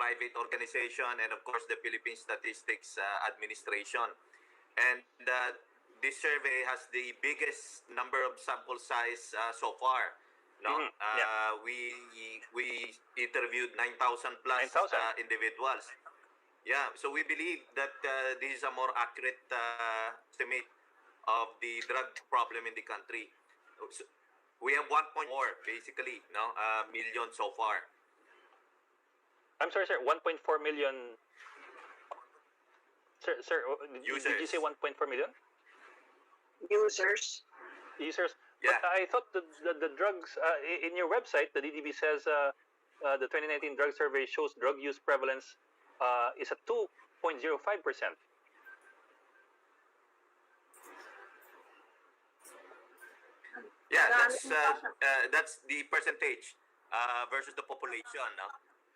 private organization, and of course the Philippine Statistics Administration. And this survey has the biggest number of sample size so far. No, we interviewed 9,000 plus 9,000 individuals. Yeah, so we believe that this is a more accurate estimate of the drug problem in the country. So we have 1.4 basically, no, million so far. I'm sorry, sir. 1.4 million. Sir, did you say 1.4 million? Users. Yeah. But I thought the drugs in your website, the DDB says the 2019 drug survey shows drug use prevalence is at 2.05%. Yeah, that's the percentage versus the population. No?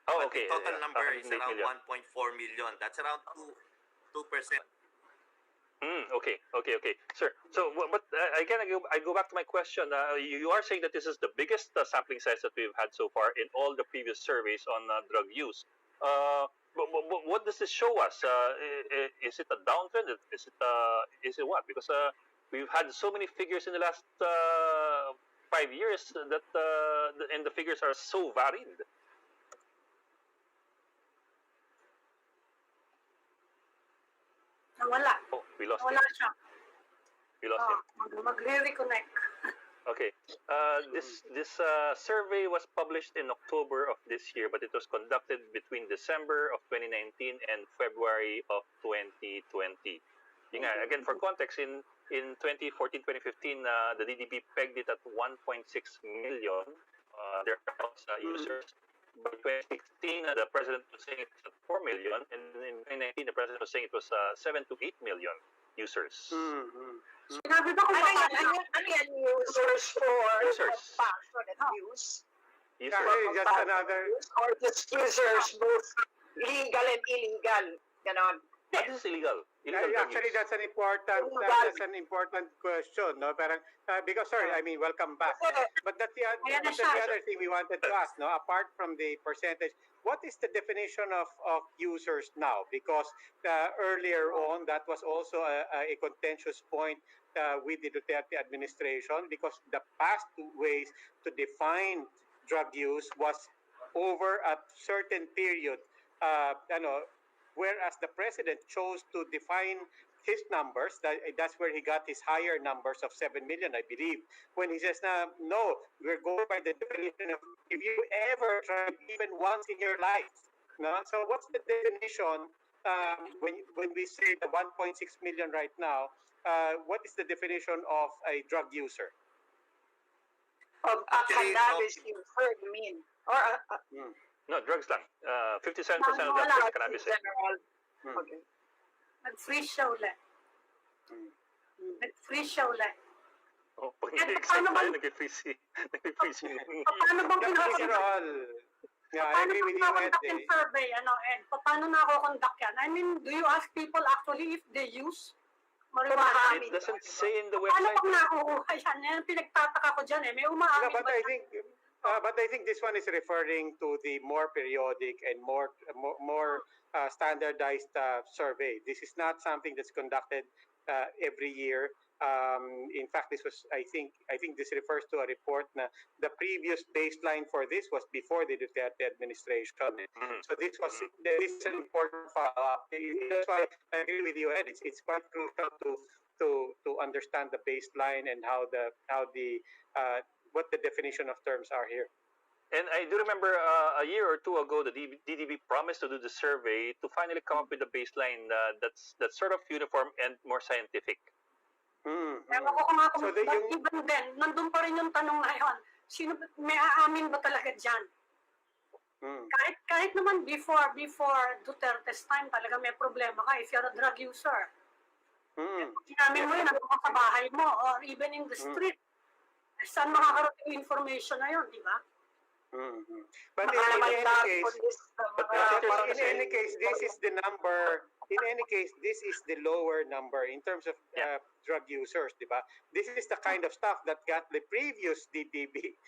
Oh, but okay. the total number is around million. 1.4 million. That's around 2%. Okay. Sir, so but again, I go back to my question. You are saying that this is the biggest sampling size that we've had so far in all the previous surveys on drug use. But what does this show us? Is it a downtrend? Is it what? Because we've had so many figures in the last 5 years that and the figures are so varied. Wala. Oh, we lost Wala him. siya. We lost him. Magre-reconnect. Okay. This survey was published in October of this year, but it was conducted between December of 2019 and February of 2020. Yun nga, again, for context, in 2014-2015, the DDB pegged it at 1.6 million thereabouts users. By 2016, the president was saying it was at 4 million, and in 2019, the president was saying it was 7 to 8 million users. Sinabi ba kung ano yan users for compassionate use? Users. Just another. Or just users both legal and illegal? Ganon. This is illegal. Actually, that's an important question, no? Parang, because sorry, I mean, welcome back. But that's the other thing we wanted to ask, no? Apart from the percentage, what is the definition of users now? Because earlier on, that was also a contentious point with the Duterte administration, because the past ways to define drug use was over a certain period, whereas the president chose to define his numbers. That's where he got his higher numbers of 7 million, I believe, when he says, no, we're going by the definition of if you ever tried even once in your life. No? So what's the definition when we say the 1.6 million right now? What is the definition of a drug user? Of a cannabis user, you mean? Or No, drugs lang. 57% of them is cannabis. Okay. Nag-free show lang. Nag-free show lang. Oh, pag nag-exam tayo, nag-free. Paano bang overall? Yeah, I agree with you, Ed. Survey, Ed? Paano na-conduct yan? I mean, do you ask people actually if they use marijuana? It doesn't say in the Paano website. pag nakuha yan? Yan pinagtataka ko dyan eh. May umaamin but I think this one is referring to the more periodic and more standardized survey. This is not something that's conducted every year. In fact, this was I think this refers to a report. The previous baseline for this was before the Duterte administration. So this is an important follow-up. That's why I agree with you, Ed. It's quite crucial to understand the baseline and how the what the definition of terms are here. And I do remember a year or two ago, the DDB promised to do the survey to finally come up with a baseline that's sort of uniform and more scientific. Ewan ko kung even then, nandun pa rin yung tanong ngayon, sino may aamin ba talaga dyan? Kahit naman before Duterte's time, talaga may problema ka if you're a drug user. Sinamin mo yun, nandun ka sa bahay mo or even in the street. Saan makakarating yung information na yun, di ba? Mhm. But Nakalamayan police na mga in any case, this is the number. In any case, this is the lower number in terms of drug users, di ba? This is the kind of stuff that got the previous DDB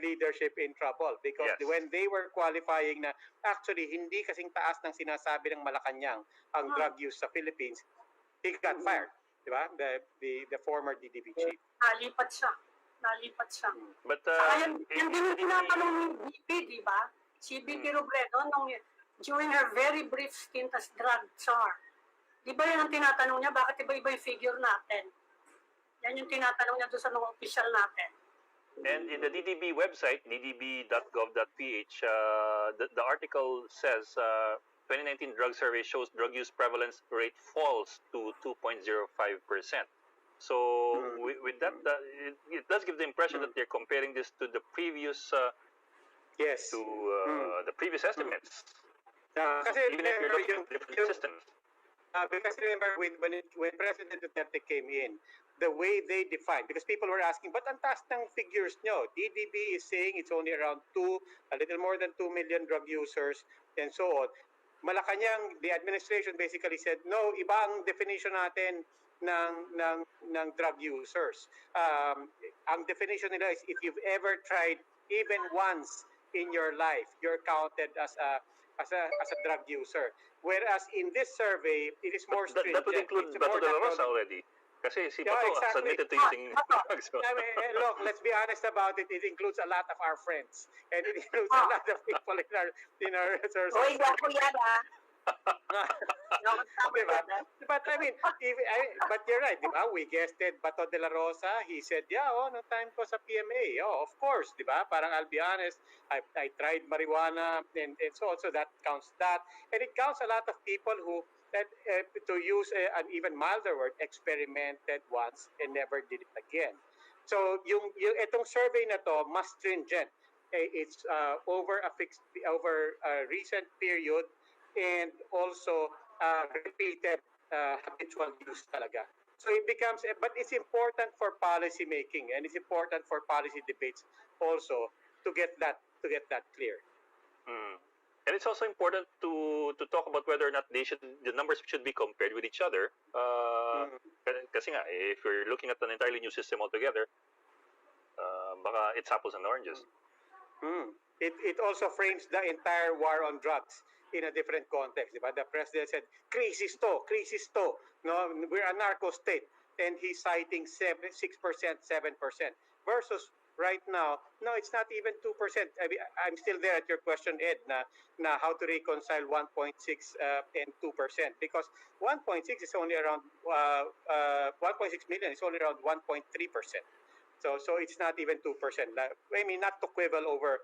leadership in trouble because Yes. when they were qualifying na actually hindi kasing taas ng sinasabi ng Malacanang ang drug use sa Philippines, he got fired, di ba? The former DDB chief. Nalipat siya. But Yan din yung tinatanong ni BP, di ba? Si BP Robredo, during her very brief stint as drug czar. Di ba yan ang tinatanong niya, bakit iba-iba yung figure natin? Yan yung tinatanong niya doon sa mga official natin. And in the DDB website, ddb.gov.ph, the article says 2019 drug survey shows drug use prevalence rate falls to 2.05%. So with that, it does give the impression that they're comparing this to the previous Yes. the previous estimates. Kasi Even if you're looking at different systems. Because remember when President Duterte came in, the way they defined, because people were asking, but ang taas ng figures nyo? DDB is saying it's only around a little more than 2 million drug users, and so on. Malacanang, the administration basically said, no, iba ang definition natin ng drug users. Ang definition nila is if you've ever tried even once in your life, you're counted as a drug user. Whereas in this survey, it is more stringent. That would include It's Bato more de la than- Rosa already. Kasi si Yeah, Bato exactly. admitted to using drugs. I mean, look, let's be honest about it. It includes a lot of our friends, and it includes a lot of people in our resources. Uy, ako yan Diba? But I mean, but you're right, diba? We guested Bato de la Rosa. He said, yeah, no time ko sa PMA. Oh, of course, diba? Parang I'll be honest, I tried marijuana and so on. So that counts that. And it counts a lot of people who, to use an even milder word, experimented once and never did it again. So yung itong survey na to, mas stringent. It's over a recent period and also repeated habitual use talaga. So it becomes, but it's important for policy making and it's important for policy debates also to get that clear. And it's also important to talk about whether or not the numbers should be compared with each other. Kasi nga, if you're looking at an entirely new system altogether, baka it's apples and oranges. It also frames the entire war on drugs in a different context. Diba? The president said, crisis to. No, we're a narco state. And he's citing 6%, 7%. Versus right now, no, it's not even 2%. I'm still there at your question, Ed, na how to reconcile 1.6 and 2%. Because 1.6 is only around, 1.6 million is only around 1.3%. So it's not even 2%. I mean, not to quibble over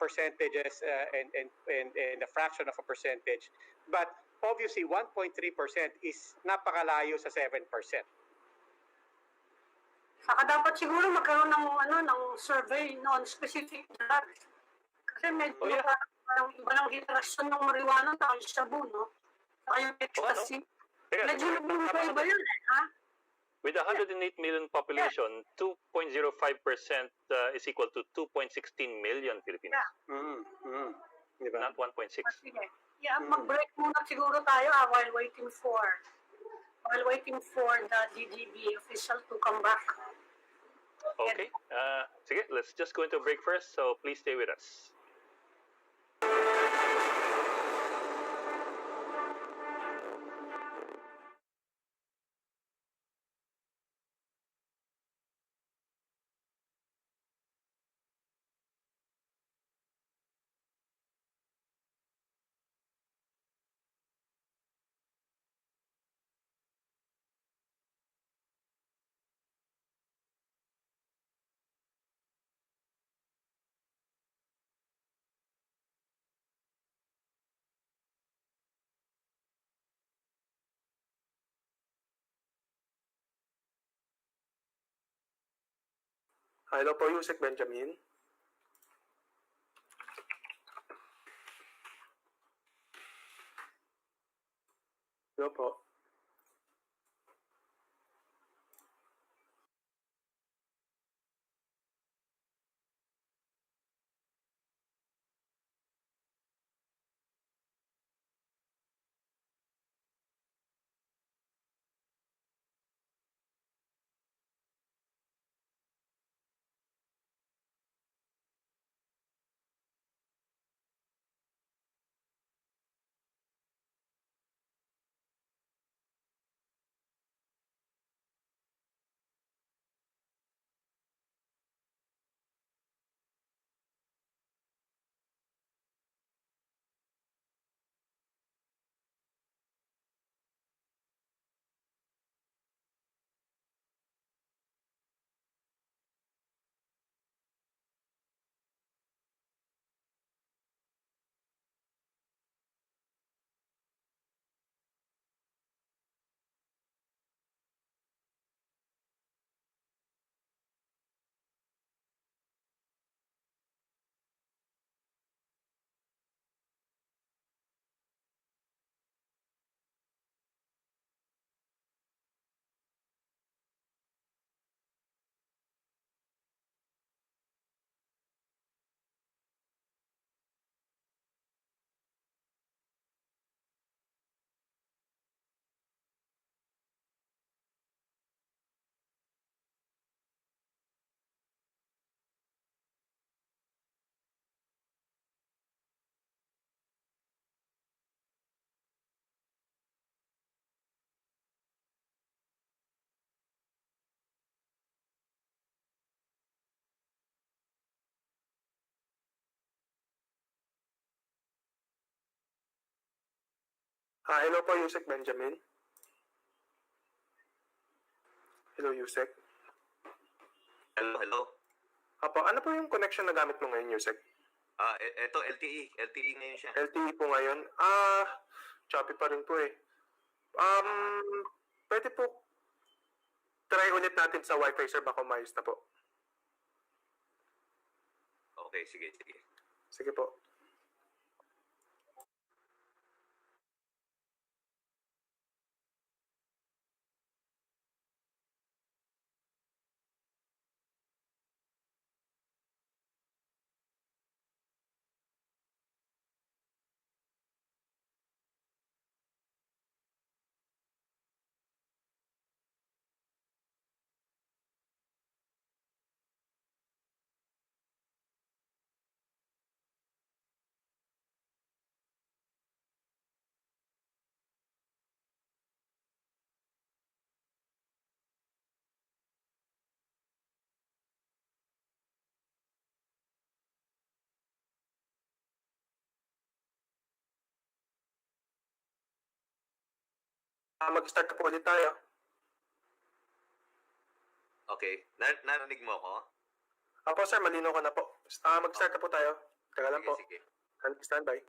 percentages and a fraction of a percentage, but obviously 1.3% is napakalayo sa 7%. Saka dapat siguro magkaroon ng survey on specific drugs. Kasi medyo parang iba ng henerasyon ng marijuana at ang shabu, no? Saka yung ecstasy. Medyo iba yun, ha? With 108 million population, 2.05% is equal to 2.16 million Filipinos. Diba? Not 1.6. Sige. Yeah, mag-break muna siguro tayo while waiting for the DDB official to come back. Okay. Sige, let's just go into a break first, so please stay with us. Hello po, Usec Benjamin. Hello po. Hello po, Usec Benjamin. Hello, Usec. Hello. Apo, ano po yung connection na gamit mo ngayon, Usec? Ito, LTE. LTE ngayon siya. LTE po ngayon. Choppy pa rin po eh. Pwede po try ulit natin sa Wi-Fi, sir. Baka umayos na po. Okay, sige. Sige po. Mag-start na po ulit tayo. Okay. Narinig mo ako? Apo, sir. Malinaw ko na po. Mag-start na po tayo. Teka lang po. Sige. Standby.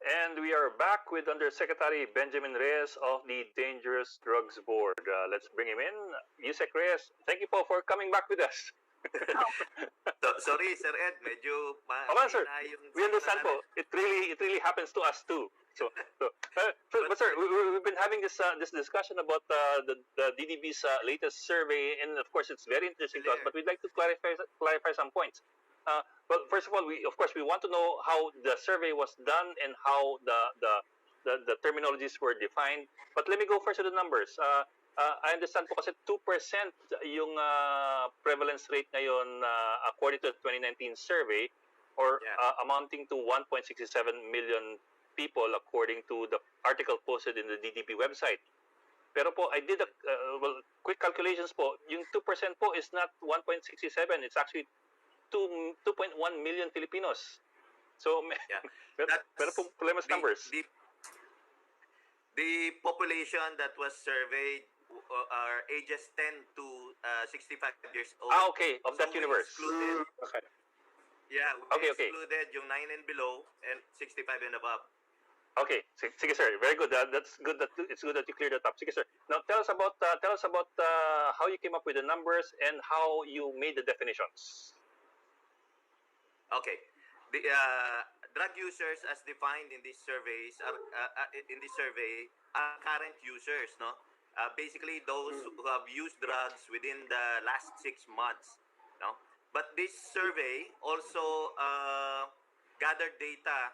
And we are back with Undersecretary Benjamin Reyes of the Dangerous Drugs Board. Let's bring him in. Usec Reyes, thank you po for coming back with us. Sorry, Sir Ed. Medyo Okay, sir. We understand po. It really happens to us too. But sir, we've been having this discussion about the DDB's latest survey, and of course it's very interesting to us. But we'd like to clarify some points. Well, first of all, we want to know how the survey was done and how the terminologies were defined. But let me go first to the numbers. I understand po kasi 2% yung prevalence rate ngayon according to the 2019 survey, or amounting to 1.67 million people according to the article posted in the DDB website. Pero po, I did quick calculations po. Yung 2% po is not 1.67. It's actually 2.1 million Filipinos. So, pero po problema sa numbers. The population that was surveyed are ages 10 to 65 years old. Okay, of that universe. Excluded, Okay. yeah, we excluded yung 9 and below and 65 and above. Okay, sige sir, very good. That's good. It's good that you cleared that up. Sige sir. Now tell us about how you came up with the numbers and how you made the definitions. Okay. the drug users as defined in these surveys are current users, no? Basically those who have used drugs within the last 6 months, no? But this survey also gathered data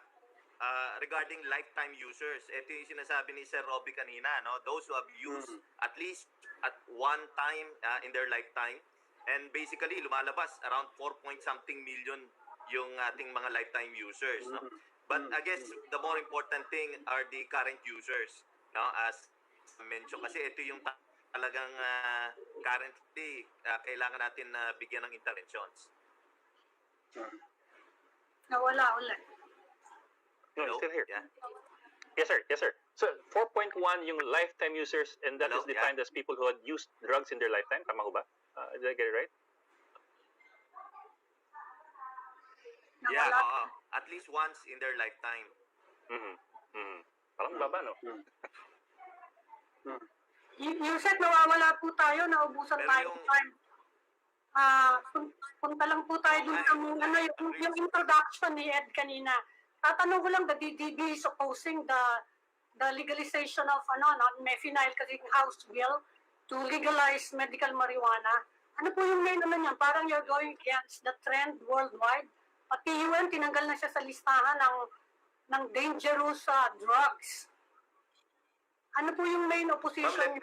regarding lifetime users. Ito yung sinasabi ni Sir Robbie kanina, no? Those who have used at least at one time in their lifetime. And basically, lumalabas around 4 point something million yung ating mga lifetime users, no? But I guess the more important thing are the current users, no? As mentioned, kasi ito yung talagang currently kailangan natin bigyan ng interventions. Nawala ulit. No, Hello? still here. Yeah. Yes, sir. Yes, sir. So 4.1 yung lifetime users, and that Hello? is defined as people who had used drugs in their lifetime. Tama ko ba? Did I get it right? Yeah, Nawala. at least once in their lifetime. Parang baba, no? Usec, nawawala po tayo, naubusan Pero tayo ng yung- time. Punta lang po tayo dun sa yung introduction ni Ed kanina. Tatanong ko lang, the DDB is opposing the legalization of methanol kasi House bill to legalize medical marijuana. Ano po yung main niyan? Parang you're going against the trend worldwide. Pati UN, tinanggal na siya sa listahan ng dangerous drugs. Ano po yung main Ma'am, opposition?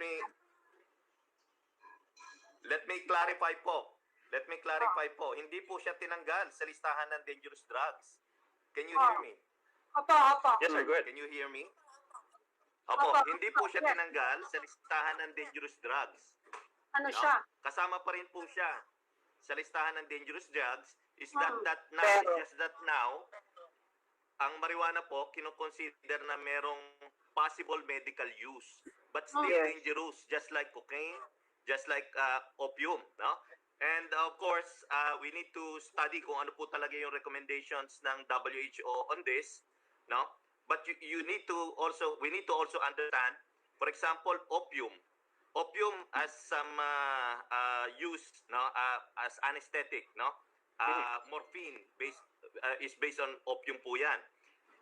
let me clarify po. Let me clarify po. Hindi po siya tinanggal sa listahan ng dangerous drugs. Can you hear me? Opo. Yes, sir. Go ahead. Can you hear me? Opo, Opo. hindi po siya Yes. tinanggal sa listahan ng dangerous drugs. Ano No? siya? Kasama pa rin po siya sa listahan ng dangerous drugs. Is Hmm. that now, Pero- just that now, ang marijuana po, kinoconsider na merong possible medical use. But still Yes. dangerous, just like cocaine, just like opium. No? And of course, we need to study kung ano po talaga yung recommendations ng WHO on this. No? But we need to also understand, for example, opium. Opium as some use, no, as anesthetic, no? Morphine is based on opium po yan.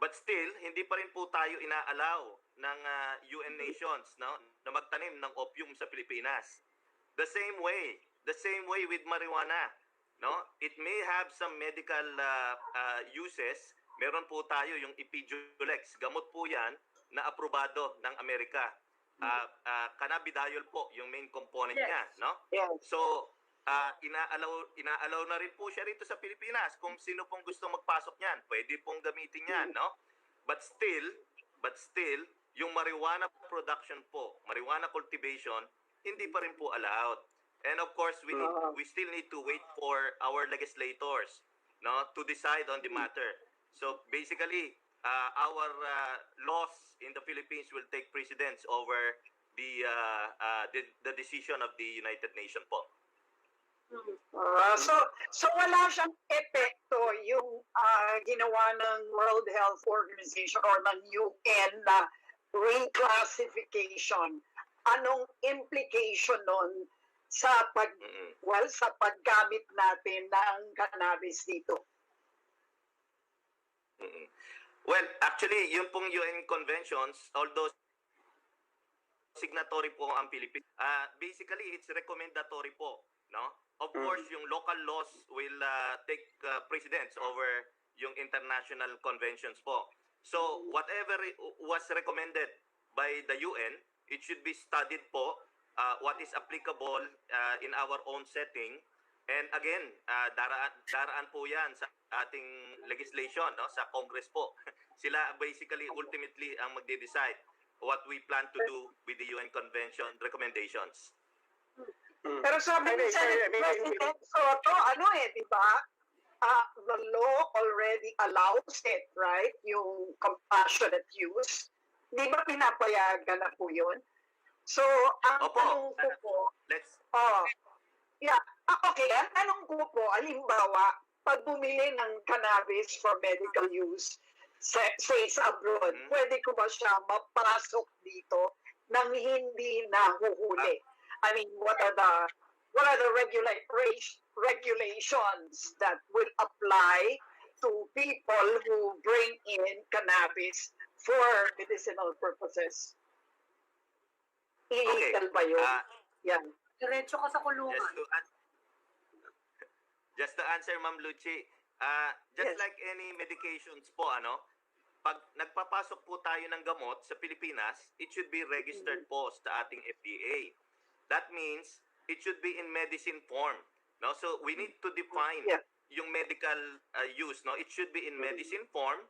But still, hindi pa rin po tayo inaalaw ng UN nations, no, na magtanim ng opium sa Pilipinas. The same way with marijuana, no? It may have some medical uses. Meron po tayo yung Epidiolex. Gamot po yan na aprobado ng Amerika. Cannabidiol po yung main component Yes. niya, no? Yes. So, inaalaw na rin po siya rito sa Pilipinas. Kung sino pong gusto magpasok niyan, pwede pong gamitin yan, no? But still, yung marijuana production po, marijuana cultivation, hindi pa rin po allowed. And of course, we still need to wait for our legislators, no, to decide on the matter. So basically, our laws in the Philippines will take precedence over the decision of the United Nations po. So wala siyang epekto yung ginawa ng World Health Organization or ng UN na reclassification. Anong implication nun sa sa paggamit natin ng cannabis dito? Well, actually, yung pong UN conventions, although signatory po ang Pilipinas, basically it's recommendatory po, no? Of course, yung local laws will take precedence over yung international conventions po. So, whatever was recommended by the UN, it should be studied po what is applicable in our own setting. And again, daraan po yan sa ating legislation, no? Sa Congress po. Sila basically ultimately ang magde-decide what we plan to do with the UN Convention recommendations. Pero sabi ni Senate President Soto, di ba? The law already allows it, right? Yung compassionate use. Di ba pinapayagan na po yun? So, ang Opo. tanong ko po, Let's okay, ang tanong ko po, halimbawa, pag bumili ng cannabis for medical use, say sa abroad, pwede ko ba siya mapasok dito nang hindi nahuhuli? I mean, what are the regulations that will apply to people who bring in cannabis for medicinal purposes? Illegal ba yun? Yan. Diretso ka sa kulungan. Just to answer, Ma'am Lucy, just Yes. like any medications po, pag nagpapasok po tayo ng gamot sa Pilipinas, it should be registered po sa ating FDA. That means it should be in medicine form. No? So we need to define Yeah. yung medical use. No? It should be in medicine form.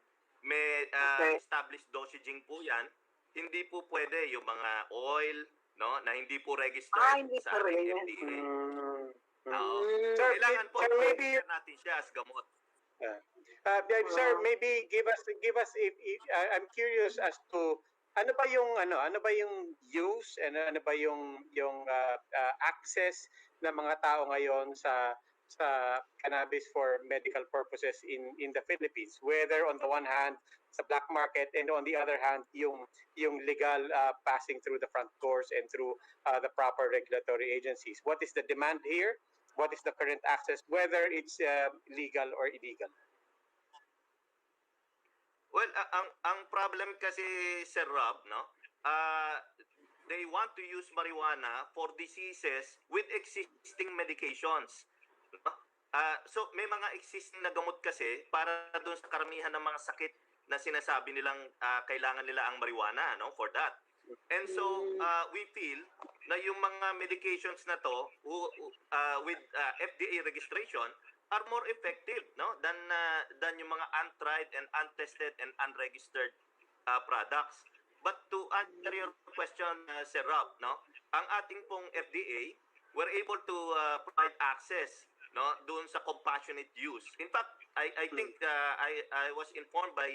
May Okay. established dosaging po yan. Hindi po pwede yung mga oil, no, na hindi po registered Hindi sa pa ating rin. FDA. Mm. Oo. Sir, Kailangan po sir, maybe register natin siya as gamot. Sir, maybe give us if I'm curious as to ano ba yung use and ano ba yung access ng mga tao ngayon sa cannabis for medical purposes in the Philippines, whether on the one hand sa black market and on the other hand yung legal passing through the front doors and through the proper regulatory agencies. What is the demand here? What is the current access, whether it's legal or illegal? Well, ang problem kasi, Sir Rob, no? They want to use marijuana for diseases with existing medications. No? So may mga existing na gamot kasi para doon sa karamihan ng mga sakit na sinasabi nilang kailangan nila ang marijuana, no, for that. And so we feel na yung mga medications na to with FDA registration are more effective, no, than yung mga untried and untested and unregistered products. But to answer your question, Sir Rob, no, ang ating pong FDA, we're able to provide access, no, doon sa compassionate use. In fact, I think I was informed by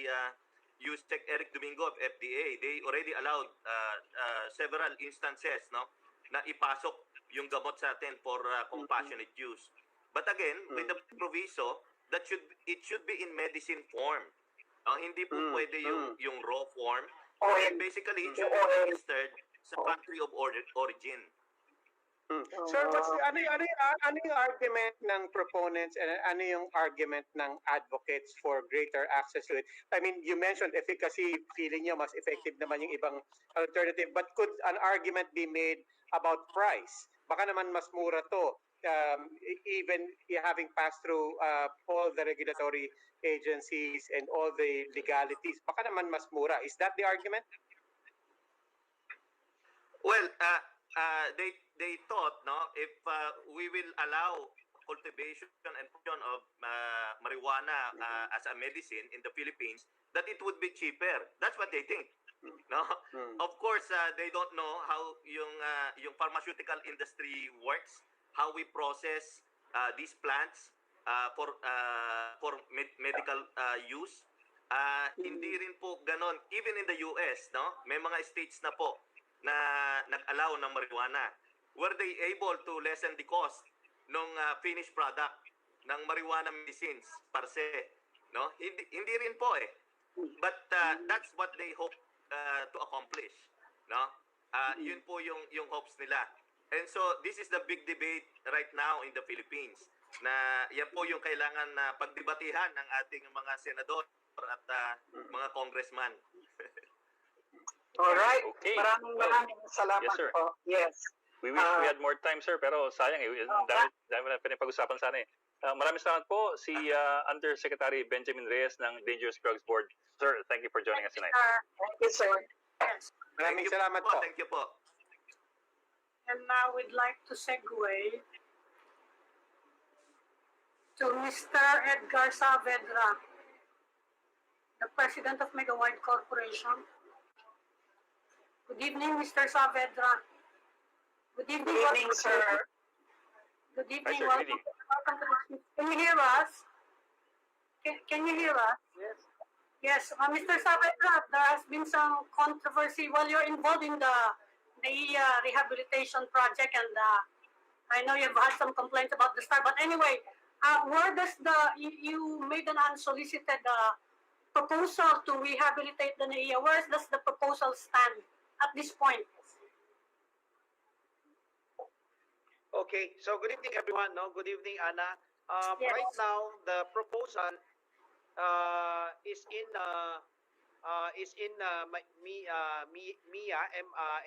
Usec Eric Domingo of FDA. They already allowed several instances, no, na ipasok yung gamot sa atin for compassionate use. But again, with the proviso that it should be in medicine form. Hindi po pwede yung raw form. And basically, it should be registered sa country of origin. Sir, ano yung argument ng proponents and ano yung argument ng advocates for greater access to it? I mean, you mentioned efficacy, feeling nyo mas effective naman yung ibang alternative, but could an argument be made about price? Baka naman mas mura to, even having passed through all the regulatory agencies and all the legalities. Baka naman mas mura. Is that the argument? Well, they thought, no, if we will allow cultivation and production of marijuana as a medicine in the Philippines, that it would be cheaper. That's what they think. No, of course they don't know how yung pharmaceutical industry works, how we process these plants for medical use. Hindi rin po ganon. Even in the US, no, may mga states na po na nag-allow ng marijuana. Were they able to lessen the cost ng finished product ng marijuana medicines per se? No? Hindi rin po eh. But that's what they hope to accomplish. No? Yun po yung hopes nila. And so this is the big debate right now in the Philippines. Na yan po yung kailangan na pagdebatihan ng ating mga senador at mga congressman. Alright. Okay. Maraming salamat Yes, sir. po. Yes. We wish we had more time, sir, pero sayang dami na pinapag-usapan sana eh. Maraming salamat po si Undersecretary Benjamin Reyes ng Dangerous Drugs Board. Sir, thank you for joining us tonight. Thank you, sir. Yes. Maraming salamat po. Thank you po. And now we'd like to segue to Mr. Edgar Saavedra, the President of Megawide Corporation. Good evening, Mr. Saavedra. Good evening, Good evening, sir. Good evening. Hi, sir. Good evening. Welcome to the... Can you hear us? Can you hear us? Yes. Yes, Mr. Saavedra, there has been some controversy. Well, you're involved in the NAIA rehabilitation project, and I know you've had some complaints about the STAR. But anyway, where does you made an unsolicited proposal to rehabilitate the NAIA? Where does the proposal stand at this point? Okay, so good evening everyone. No, good evening Anna. Yes. Right now, the proposal MIA,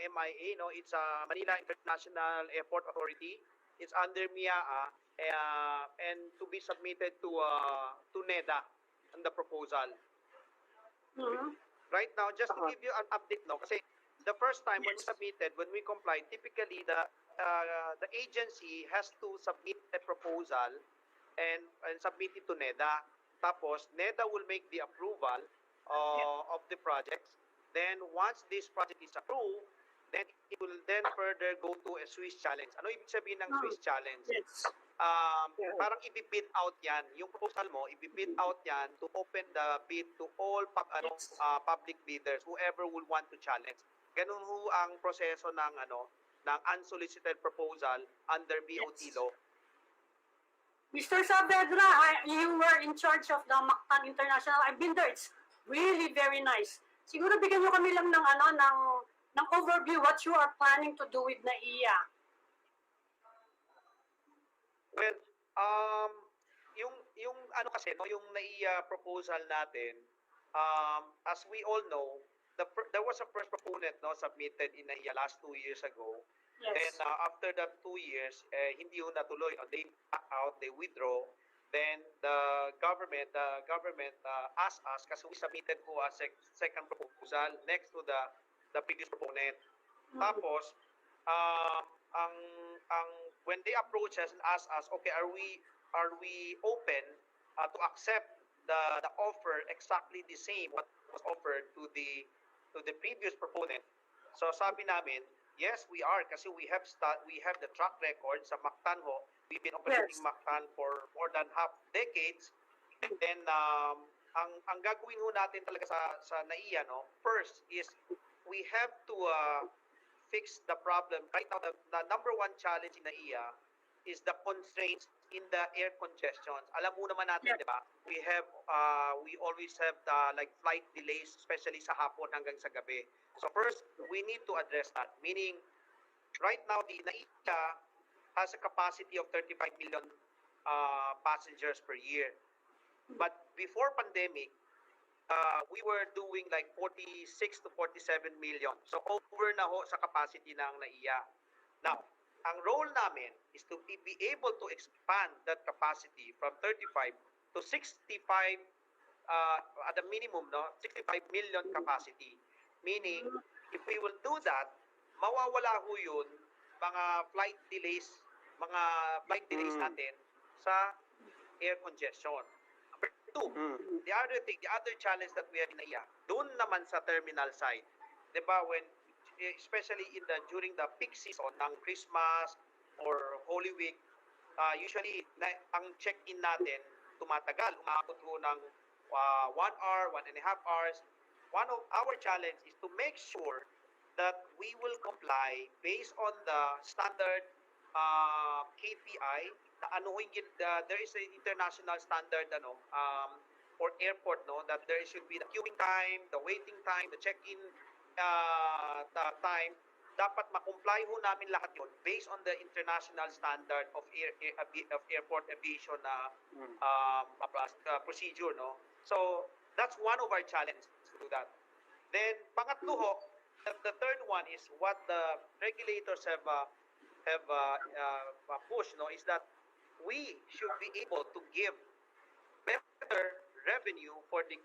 MIA, no? It's Manila International Airport Authority. It's under MIA, and to be submitted to NEDA on the proposal. Mhm. Right now, just to give you an update, no, kasi the first time when we submitted, when we complied, typically the agency has to submit a proposal and submit it to NEDA. Tapos, NEDA will make the approval of the projects. Then, once this project is approved, then it will then further go to a Swiss challenge. Ano ibig sabihin ng Swiss challenge? Yes. Parang i-bid out yan. Yung proposal mo, i-bid out yan to open the bid to all public bidders, whoever will want to challenge. Ganun ho ang proseso ng ng unsolicited proposal under BOT law. Mr. Saavedra, you were in charge of the Mactan International. I've been there. It's really very nice. Siguro bigyan nyo kami lang ng ng overview what you are planning to do with NAIA. Well, yung ano kasi, no, yung NAIA proposal natin, as we all know, there was a first proponent, no, submitted in NAIA last 2 years ago. Yes. Then after that 2 years, hindi yung natuloy, no, they back out, they withdraw. Then the government asked us, kasi we submitted po a second proposal next to the previous proponent. Tapos, when they approach us and ask us, okay, are we open to accept the offer exactly the same what was offered to the previous proponent? So sabi namin, yes, we are, kasi we have the track record sa Mactan ho. We've been operating Mactan for more than half decades. And then ang gagawin ho natin talaga sa NAIA, no, first is we have to fix the problem. Right now, the number one challenge in NAIA is the constraints in the air congestion. Alam mo naman natin, di ba? We always have like flight delays, especially sa hapon hanggang sa gabi. So first, we need to address that. Meaning, right now, the NAIA has a capacity of 35 million passengers per year. But before pandemic, we were doing like 46 to 47 million. So over na ho sa capacity ng NAIA. Now, ang role namin is to be able to expand that capacity from 35 to 65 at the minimum, no, 65 million capacity. Meaning, if we will do that, mawawala ho yun mga flight delays natin sa air congestion. Number two, the other challenge that we have in NAIA, doon naman sa terminal side, di ba, especially during the peak season ng Christmas or Holy Week, usually ang check-in natin tumatagal, umaabot ho ng 1 hour, 1.5 hours. One of our challenge is to make sure that we will comply based on the standard KPI. There is an international standard for airport, no, that there should be the queuing time, the waiting time, the check-in time. Dapat makomply ho namin lahat yun based on the international standard of airport aviation procedure, no. So that's one of our challenges to do that. Then pangatlo ho, the third one is what the regulators have pushed, no, is that we should be able to give better revenue for the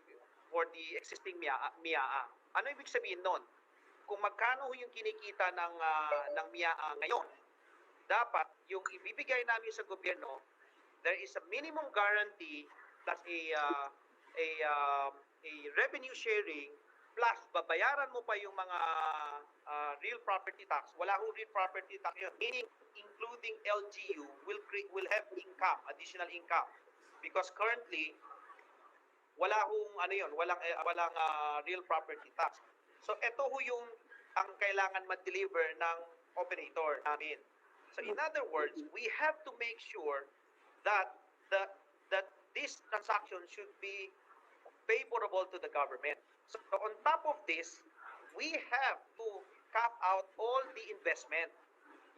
existing MIAA. Ano ibig sabihin nun? Kung magkano yung kinikita ng MIAA ngayon, dapat yung ibibigay namin sa gobyerno, there is a minimum guarantee plus a revenue sharing plus babayaran mo pa yung mga real property tax. Wala ho real property tax yun. Meaning, including LGU will have income, additional income. Because currently, wala walang real property tax. So ito ho yung ang kailangan ma-deliver ng operator namin. So in other words, we have to make sure that this transaction should be favorable to the government. So on top of this, we have to cap out all the investment.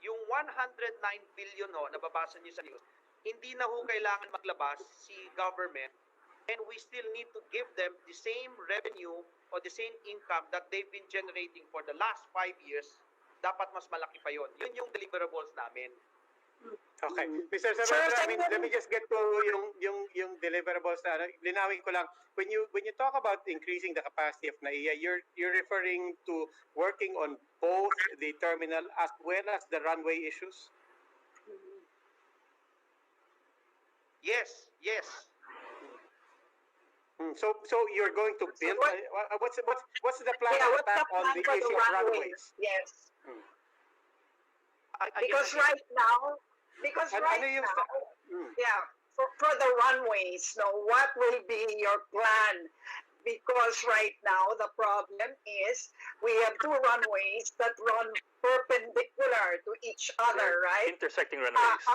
Yung 109 billion ho, nababasa niyo sa news, hindi na ho kailangan maglabas si government and we still need to give them the same revenue or the same income that they've been generating for the last 5 years, dapat mas malaki pa yun. Yun yung deliverables namin. Okay. Mr. Saavedra, I mean, let me just get to yung deliverables na linawin ko lang. When you talk about increasing the capacity of NAIA, you're referring to working on both the terminal as well as the runway issues? Yes. So you're going to build. What's the plan Yeah, of what's the attack on plan the for issue the of runways? runways? Yes. I Because guess- right now, Ano yung yeah, for the runways, no, what will be your plan? Because right now the problem is we have two runways that run perpendicular to each other, right? Intersecting runways.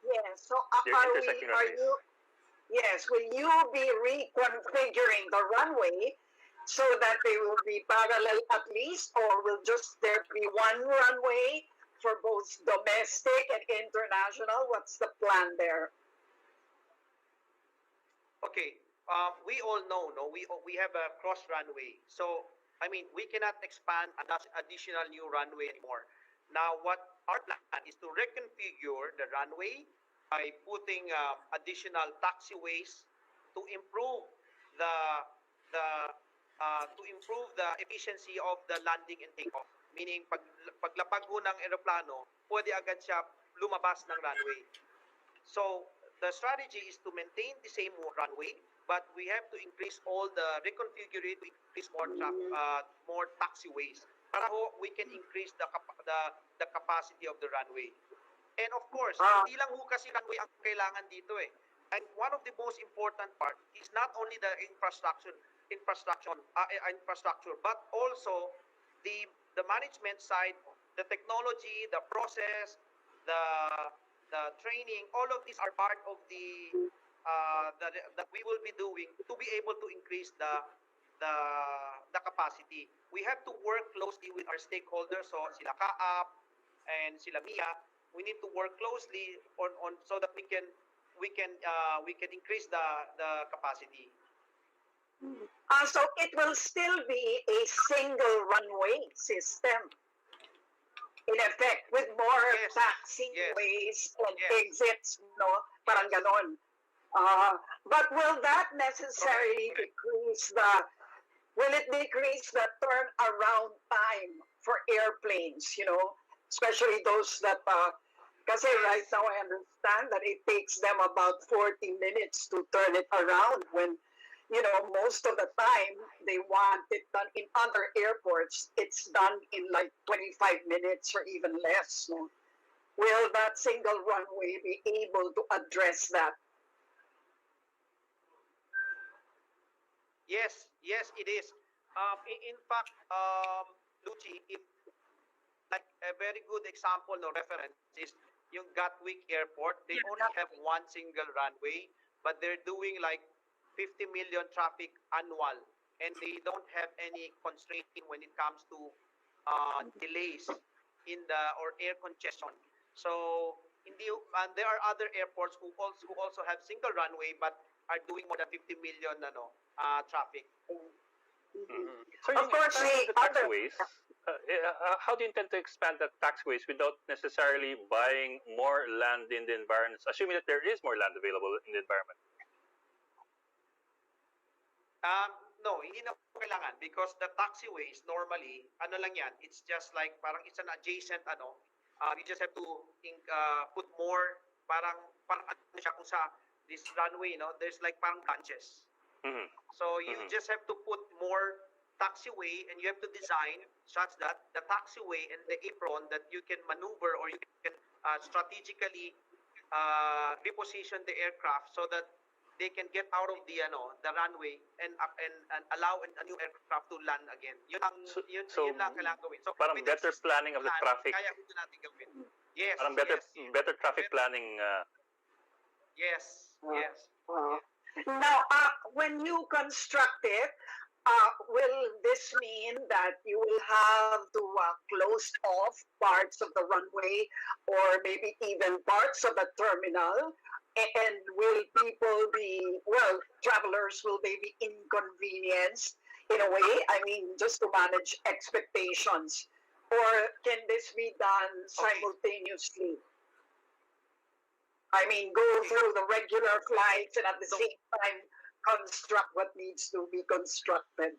Yes. So They're are intersecting are runways. you? Yes. Will you be reconfiguring the runway so that they will be parallel at least, or will just there be one runway for both domestic and international? What's the plan there? Okay, we all know, no, we have a cross runway. So, I mean, we cannot expand additional new runway anymore. Now, what our plan is to reconfigure the runway by putting additional taxiways to improve the efficiency of the landing and takeoff. Meaning, paglapag ho ng eroplano, pwede agad siya lumabas ng runway. So, the strategy is to maintain the same runway, but we have to increase all the reconfigure it to increase more taxiways. Para ho, we can increase the capacity of the runway. And of course, hindi lang ho kasi runway ang kailangan dito eh. And one of the most important part is not only the infrastructure, but also the management side, the technology, the process, the training. All of these are part of that we will be doing to be able to increase the capacity. We have to work closely with our stakeholders, so sila CAAP and sila MIA. We need to work closely on so that we can increase the capacity. So it will still be a single runway system, in effect, with more Yes. taxiways and Yes. exits, no? Parang ganon. But will that necessarily Correct. will it decrease the turnaround time for airplanes, especially those that, kasi right now I understand that it takes them about 40 minutes to turn it around when, most of the time they want it done in other airports. It's done in like 25 minutes or even less. No? Will that single runway be able to address that? Yes, it is. In fact, Lucy, if like a very good example or reference is yung Gatwick Airport. They only have one single runway, but they're doing like 50 million traffic annual, and they don't have any constraint when it comes to delays in or air congestion. So there are other airports who also have single runway but are doing more than 50 million traffic. Mm-hmm. So Of course, the taxiways. How do you intend to expand the taxiways without necessarily buying more land in the environment, assuming that there is more land available in the environment? No, hindi na kailangan because the taxiways normally, ano lang yan, it's just like parang it's an adjacent you just have to put more parang ano siya kung sa this runway, there's like parang branches. Mm-hmm. So you just have to put more taxiway, and you have to design such that the taxiway and the apron that you can maneuver or you can strategically reposition the aircraft so that they can get out of the runway and allow a new aircraft to land again. Yun lang kailangan gawin. So parang with better existing planning of the plan, traffic. Kaya ito natin gawin. Yes. Parang better traffic planning. Yes. Now, when you construct it, will this mean that you will have to close off parts of the runway or maybe even parts of the terminal And will people be, well, travelers, will they be inconvenienced in a way? I mean, just to manage expectations. Or can this be done simultaneously? I mean, go through the regular flights and at the same time construct what needs to be constructed.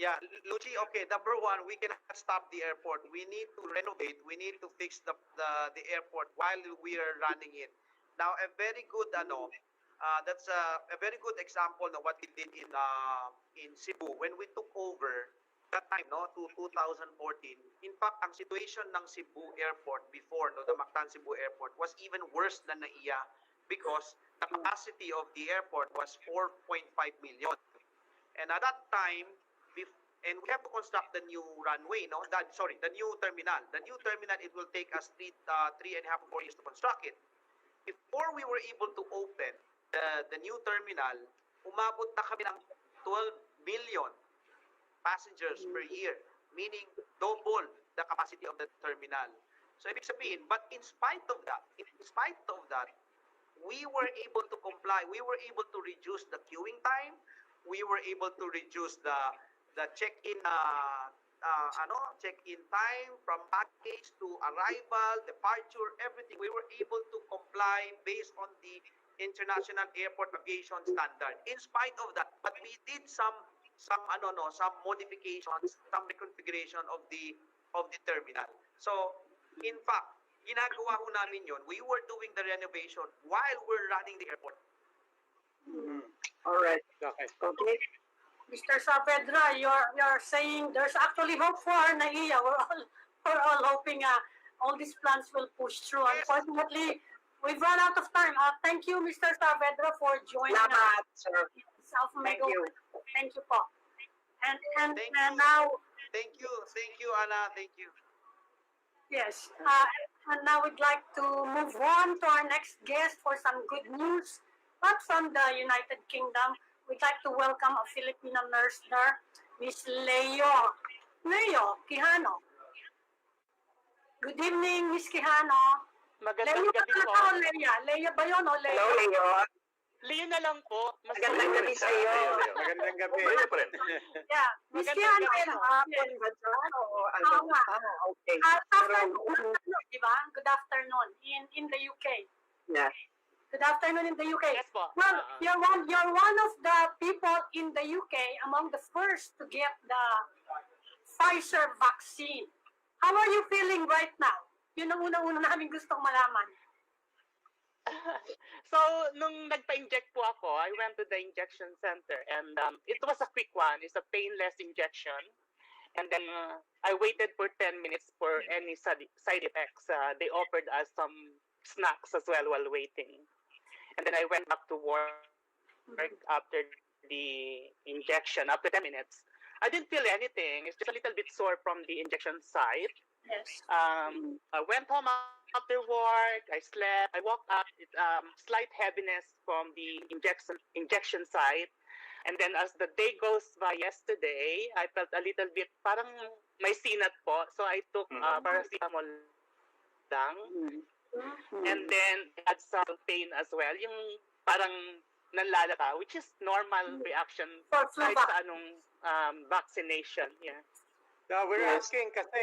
Yeah, Lucy, okay, number one, we cannot stop the airport. We need to renovate. We need to fix the airport while we are running it. Now, a very good, that's a very good example of what we did in Cebu. When we took over, that time, no, to 2014, in fact, ang situation ng Cebu Airport before, no, the Mactan Cebu Airport, was even worse than NAIA because the capacity of the airport was 4.5 million. And at that time, and we have to construct the new runway, no? The new terminal. The new terminal, it will take us 3.5 to 4 years to construct it. Before we were able to open the new terminal, umabot na kami ng 12 million passengers per year, meaning double the capacity of the terminal. So ibig sabihin, but in spite of that, we were able to comply. We were able to reduce the queuing time. We were able to reduce the check-in check-in time from package to arrival, departure, everything. We were able to comply based on the International Airport Aviation Standard. In spite of that, but we did some modifications, some reconfiguration of the terminal. So, in fact, ginagawa ho namin yun. We were doing the renovation while we're running the airport. All right. Okay. Okay. Mr. Saavedra, you're saying there's actually hope for NAIA. We're all hoping all these plans will push through. Yes. Unfortunately, we've run out of time. Thank you, Mr. Saavedra, for joining us. Salamat, sir. South Thank you. Thank you, po. And Thank you. now, Thank you, Anna. Thank you. yes. And now we'd like to move on to our next guest for some good news. But from the United Kingdom, we'd like to welcome a Filipino nurse there, Miss Leo Quijano. Good evening, Miss Quijano. Magandang Leo gabi po. Leo ba yun o Leo? Hello, Leo. Leo na lang po. Mas Magandang gabi sa iyo. Magandang gabi. Yeah, Miss Magandang Quijano. gabi. Hapon ba dyan? O ano? Oo nga. Okay. Di ba? Good afternoon in the UK. Yes. Good afternoon in the UK. Yes po. Well, you're one of the people in the UK among the first to get the Pfizer vaccine. How are you feeling right now? Yun ang unang-una namin gustong malaman. So, nung nagpa-inject po ako, I went to the injection center and it was a quick one. It's a painless injection. And then I waited for 10 minutes for any side effects. They offered us some snacks as well while waiting. And then I went back to work after the injection, after 10 minutes. I didn't feel anything. It's just a little bit sore from the injection site. Yes. I went home after work. I slept. I woke up with slight heaviness from the injection site. And then as the day goes by yesterday, I felt a little bit parang may sinat po. So I took paracetamol lang. And then I had some pain as well. Yung parang nanlalata, which is normal reaction kahit sa anong vaccination. Yeah. No, we're asking kasi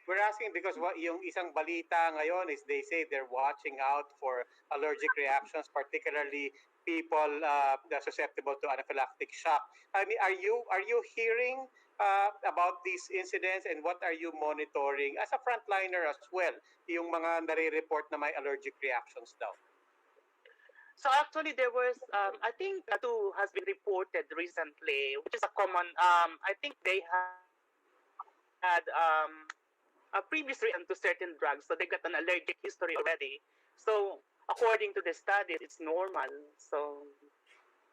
we're asking because yung isang balita ngayon is they say they're watching out for allergic reactions, particularly people susceptible to anaphylactic shock. I mean, are you hearing about these incidents and what are you monitoring as a frontliner as well? Yung mga nare-report na may allergic reactions daw. So actually there was, I think two has been reported recently, which is a common, I think they had a previous reaction to certain drugs, so they got an allergic history already. So according to the studies, it's normal. So,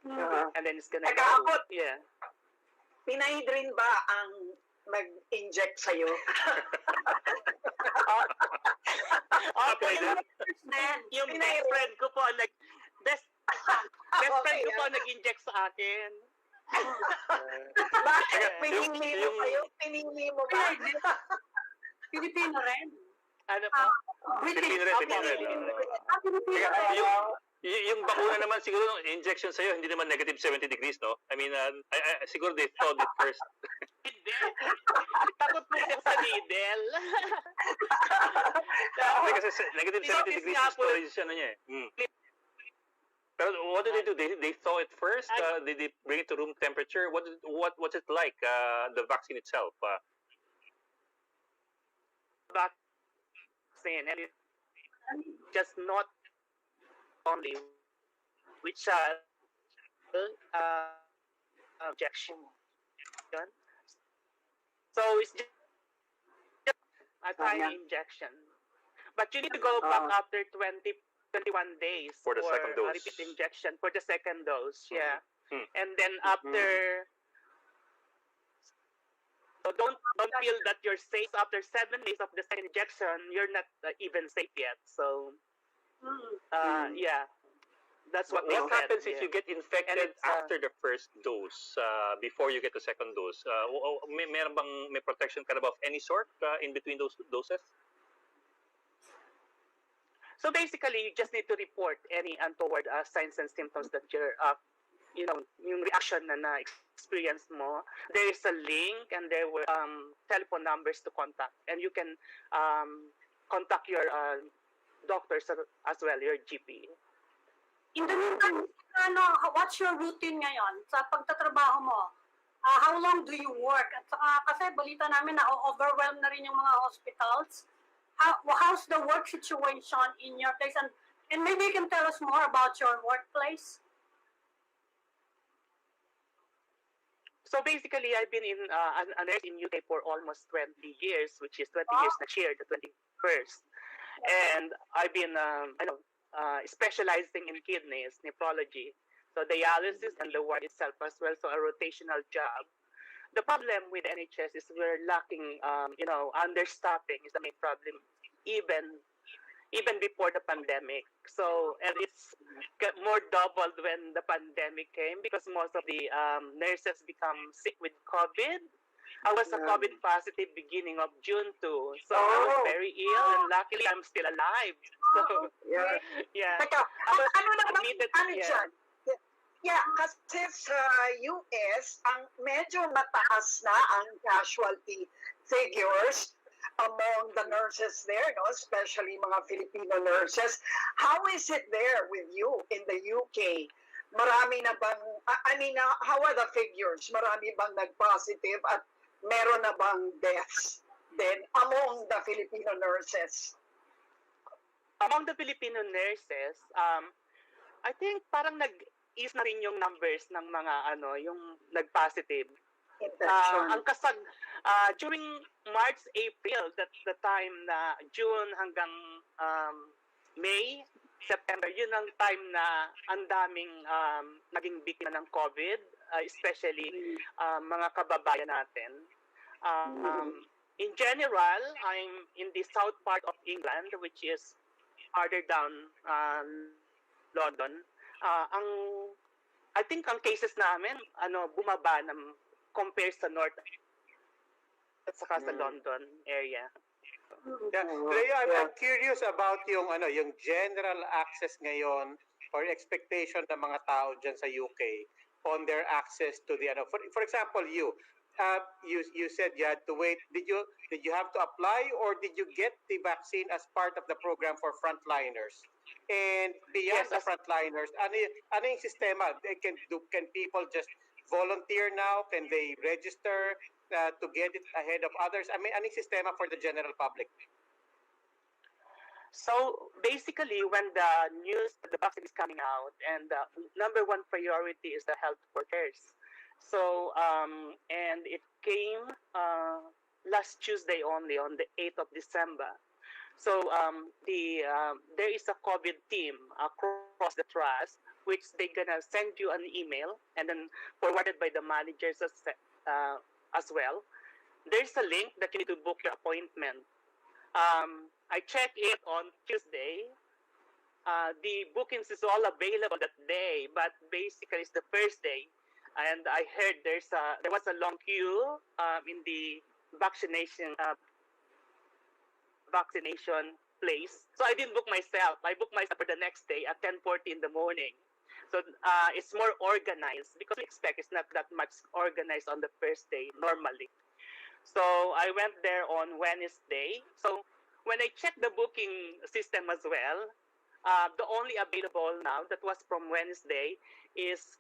and then it's gonna go. Yeah. Pinahidrin ba ang mag-inject sa'yo? Okay. Yung best friend ko po, best friend ko po nag-inject sa akin. Bakit? Pinili mo kayo? Pinili mo ba? Pilipino rin. Ano po? British. Filipino rin. Filipino Kaya rin. yung bakuna naman siguro injection sa'yo hindi naman negative 70 degrees, no? I mean, siguro they thought it first. Hindi. Takot mo siya sa needle. Kasi negative 70 degrees nga yung po. storage siya niya eh. Pero what did they do? They thaw it first? Did they bring it to room temperature? What's it like? The vaccine itself? Vaccine, and it's just not only which injection. So it's just a tiny injection. But you need to go back after 21 days For the second dose. a repeat injection for the second dose. Yeah. And then after so don't feel that you're safe after 7 days of the second injection. You're not even safe yet. So yeah, that's what they What said, happens if yeah. you get infected And it's, after the first dose, before you get the second dose? May protection ka na ba of any sort in between those doses? So basically, you just need to report any untoward signs and symptoms that you're, yung reaction na na-experience mo. There is a link and there were telephone numbers to contact. And you can contact your doctors as well, your GP. In the meantime, what's your routine ngayon sa pagtatrabaho mo? How long do you work? At saka, kasi balita namin na overwhelmed na rin yung mga hospitals. How's the work situation in your place? And maybe you can tell us more about your workplace. So basically, I've been a nurse in UK for almost 20 years, which is 20 years next year, the 21st. And I've been, specializing in kidneys, nephrology, so dialysis and the ward itself as well, so a rotational job. The problem with NHS is we're lacking, understaffing is the main problem, even before the pandemic. So, and it's more doubled when the pandemic came because most of the nurses become sick with COVID. I was a COVID positive beginning of June too. So I was very ill and luckily I'm still alive. So, yeah. Teka, I was ano naman, admitted, dyan? Yeah, kasi sa US, ang medyo mataas na ang casualty figures among the nurses there, no? Especially mga Filipino nurses. How is it there with you in the UK? Marami na bang, how are the figures? Marami bang nag-positive at meron na bang deaths then among the Filipino nurses? Among the Filipino nurses, I think parang nag-ease na rin yung numbers ng mga yung nag-positive. Ang kasag during March, April, that's the time na June hanggang May, September, yun ang time na ang daming naging biktima ng COVID, especially mga kababayan natin. In general, I'm in the south part of England, which is farther down London. I think ang cases namin bumaba ng compared sa north at saka sa London area. Yeah. Leo, I'm curious about yung general access ngayon or expectation ng mga tao dyan sa UK on their access to the for example, you said you had to wait. Did you have to apply or did you get the vaccine as part of the program for frontliners? And beyond the frontliners, ano yung sistema? Can people just volunteer now? Can they register to get it ahead of others? I mean, anong sistema for the general public? So basically, when the vaccine is coming out, and the number one priority is the health workers. So and it came last Tuesday only, on the 8th of December. So there is a COVID team across the trust, which they're gonna send you an email and then forwarded by the managers as well. There's a link that you need to book your appointment. I checked it on Tuesday. The bookings is all available that day, but basically it's the first day. And I heard there was a long queue place. So I didn't book myself. I booked myself for the next day at 10:40 in the morning. So it's more organized because we expect it's not that much organized on the first day normally. So I went there on Wednesday. So when I checked the booking system as well, the only available now that was from Wednesday is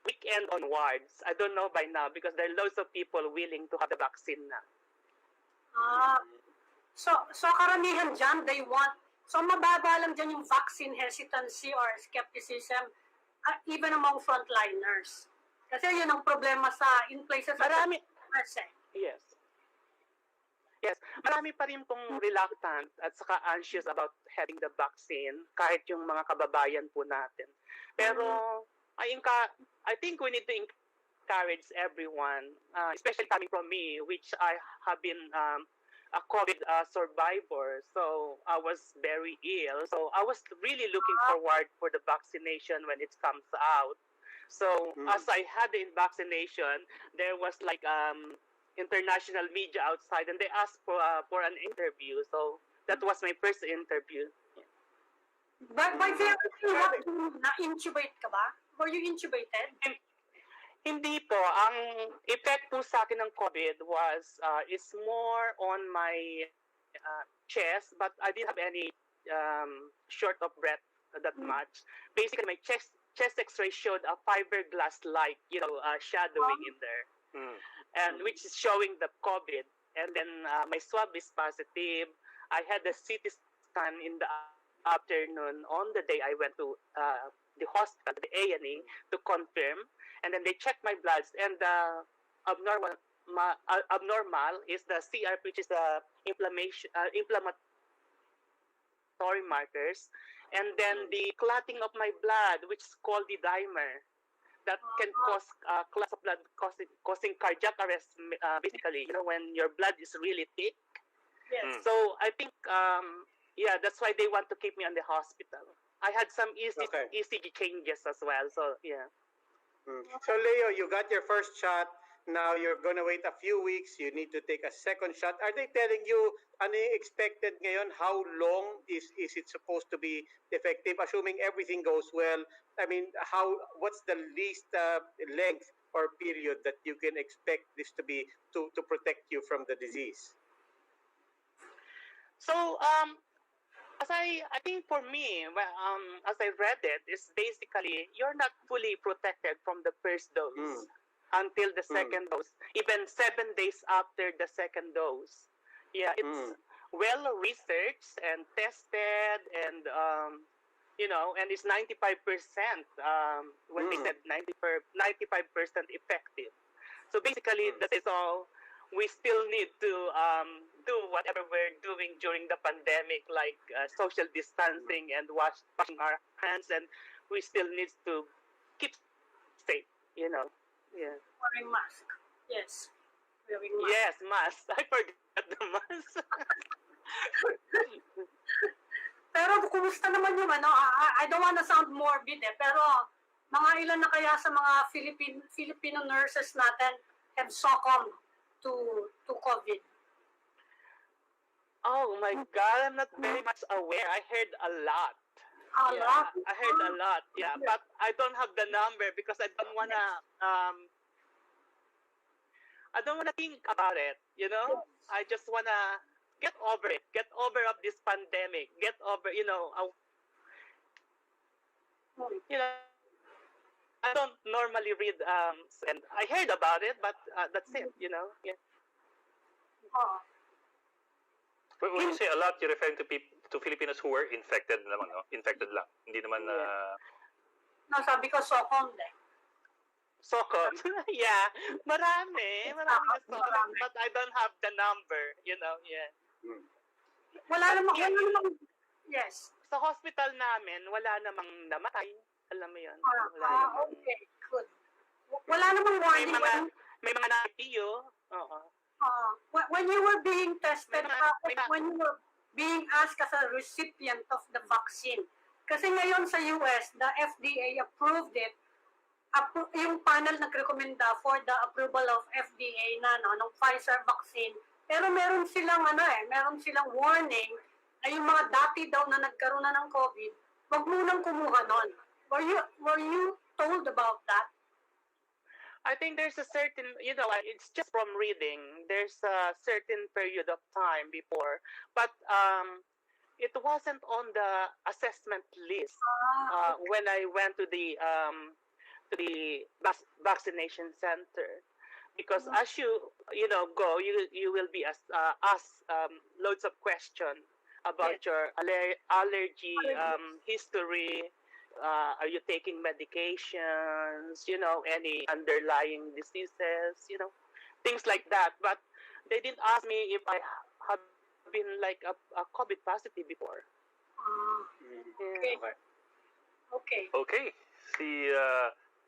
weekend onwards. I don't know by now because there are lots of people willing to have the vaccine now. So karamihan dyan, they want, so mababa lang dyan yung vaccine hesitancy or skepticism, even among frontliners. Kasi yun ang problema in places Marami. like Yes. Yes, marami pa rin pong reluctant at saka anxious about having the vaccine kahit yung mga kababayan po natin. Pero I think we need to encourage everyone, especially coming from me, which I have been a COVID survivor. So I was very ill. So I was really looking forward for the vaccination when it comes out. So as I had the vaccination, there was like international media outside, and they asked for an interview. So that was my first interview. But by the na-intubate ka ba? Were you intubated? Hindi po. Ang effect po sa akin ng COVID was is more on my chest, but I didn't have any short of breath that much. Basically, my chest X-ray showed a fiberglass-like, shadowing in there, and which is showing the COVID. And then my swab is positive. I had a CT scan in the afternoon on the day I went to the hospital, the A&E, to confirm. And then they checked my bloods, and the abnormal is the CRP, which is the inflammatory markers, and then the clotting of my blood, which is called the dimer, that can cause clots of blood causing cardiac arrest. Basically, when your blood is really thick. Yes. So I think, that's why they want to keep me on the hospital. I had some ECG changes as well. So yeah. So Leo, you got your first shot. Now you're gonna wait a few weeks. You need to take a second shot. Are they telling you ano yung expected ngayon? How long is it supposed to be effective? Assuming everything goes well. I mean, what's the least length or period that you can expect this to be to protect you from the disease? So as I think for me, as I read it, is basically you're not fully protected from the first dose until the second dose, even 7 days after the second dose. Yeah, it's well researched and tested, and and it's 95%. When they said 95% effective. So basically, that is all. We still need to do whatever we're doing during the pandemic, like social distancing and washing our hands, and we still need to keep safe, Yeah. Wearing mask. Yes. Wearing mask. Yes, mask. I forgot the mask. Pero kumusta naman yung I don't want to sound morbid pero mga ilan na kaya sa mga Filipino nurses natin have succumbed to COVID? Oh my God, I'm not very much aware. I heard a lot. A lot? I heard a lot. Yeah, but I don't have the number because I don't wanna. I don't wanna think about it. I just wanna get over it. Get over of this pandemic. Get over. I don't normally read. And I heard about it, but that's it. Yeah. When you say a lot, you're referring to Filipinos who were infected naman, no? Infected lang. Hindi naman No, sabi ko succumbed Socom. Yeah. Marami na socom, but I don't have the number, yeah. Wala namang, yes. Sa hospital namin, wala namang namatay. Alam mo yun. Okay, good. Wala namang warning. May mga na-IPU. Oo. When you were being tested, when you were being asked as a recipient of the vaccine, kasi ngayon sa US, the FDA approved it, yung panel nagrekomenda for the approval of FDA ng Pfizer vaccine, pero meron silang warning ay yung mga dati daw na nagkaroon na ng COVID, wag munang kumuha nun. Were you told about that? I think there's a certain, it's just from reading. There's a certain period of time before, but it wasn't on the assessment list when I went to the vaccination center, because as you go, you will be asked loads of questions about your allergy history. Are you taking medications? Any underlying diseases? Things like that. But they didn't ask me if I have been like a COVID positive before. Okay. Okay. Okay. Si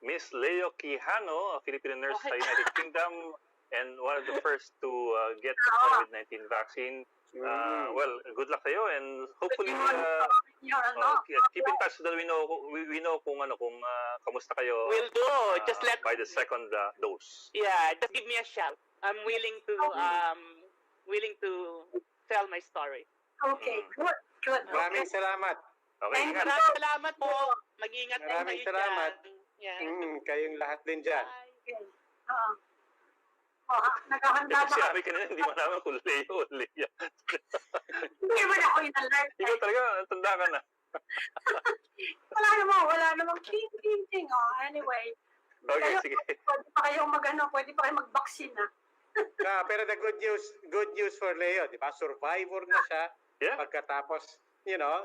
Miss Leo Quijano, a Filipino nurse sa United Kingdom, and one of the first to get the COVID-19 vaccine. Well, good luck sa'yo, and hopefully keep in touch so that we know kung kamusta kayo. Will do. Just let by the second dose. Yeah, just give me a shout. I'm willing to tell my story. Okay, good. Maraming salamat. Okay. Maraming salamat po. Mag-ingat din Maraming kayo salamat. dyan. Yeah. Kayong lahat din dyan. Bye. Naghahanda Kasi ba? sabi ka na, hindi mo naman kung Leo o Lea. Hindi man ako in-alert. Ikaw talaga, tanda ka na. Wala namang ting. Anyway. Okay, sige. Pwede pa kayong pwede pa kayong mag-vaccine Pero the good news for Leo, di ba? Survivor na siya. Yeah. Pagkatapos,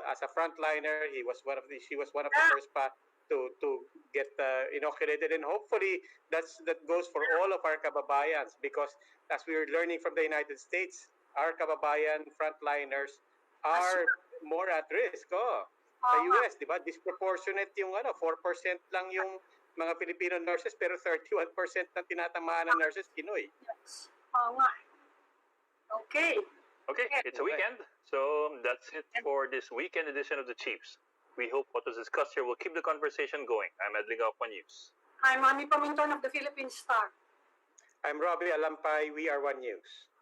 as a frontliner, she was one of the first pa to get inoculated, and hopefully that goes for all of our kababayans, because as we are learning from the United States, our kababayan frontliners are more at risk. Sa US, di ba? Disproportionate yung 4% lang yung mga Filipino nurses, pero 31% ng tinatamaan ng nurses Pinoy. Yes. Oo nga. Okay. Okay, it's a weekend, so that's it for this weekend edition of The Chiefs. We hope what was discussed here will keep the conversation going. I'm Edgar Saavedra News. I'm Mami Paminton of the Philippine Star. I'm Robbie Alampay. We are One News.